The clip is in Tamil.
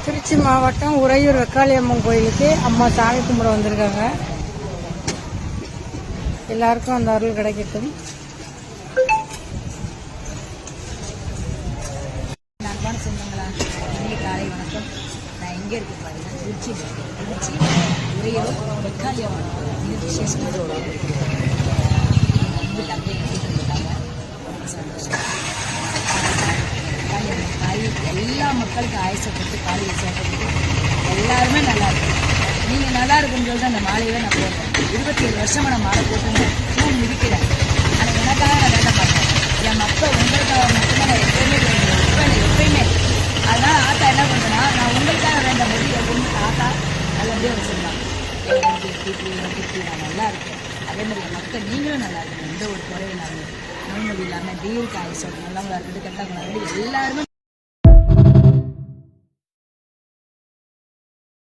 திருச்சி மாவட்டம் உறையூர் வெக்காளியம்மன் கோயிலுக்கு அம்மா சாமி கும்பிட வந்திருக்காங்க. எல்லாருக்கும் அந்த அருள் கிடைக்கட்டும். அன்பான சொந்தங்களா, இன்றைய காலை வணக்கம். நான் எங்கே இருக்கு பாருங்க, திருச்சி உறையூர் வெக்காளியம்மன் இது விசேஷமான வந்து தம்பி கட்டிட்டு வந்துட்டாங்க. ரொம்ப சந்தோஷம். எல்லா மக்களுக்கும் ஆயுசப்பட்டு காலி வசப்பட்டு எல்லாருமே நல்லா இருக்கும். நீங்கள் நல்லா இருக்குன்னு சொல்லி அந்த மாலையை நான் போடுறேன். 27 வருஷமாக நான் மாலை போட்டு பூ மிதிக்கிறேன். ஆனால் எனக்காக நான் வேண்ட மாட்டேன். என் மக்கள் உங்களுக்காக மட்டும்தான் நான் எப்பயுமே அதனால் ஆத்தா என்ன பண்ணுறேன்னா, நான் உங்களுக்காக வேண்ட போது என் பொண்ணு ஆத்தா நல்லபடியாக வச்சுருந்தாங்க. நான் நல்லா இருக்கேன். அதே மாதிரி என் மக்கள் நீங்களும் நல்லா இருக்கணும். எந்த ஒரு குறையும் இல்லாமல் நோய்நொடி இல்லாமல் தீர்க்க ஆயுசோடு நல்லவங்களா இருக்குது, கெட்டவங்களா இருக்குது, எல்லாருமே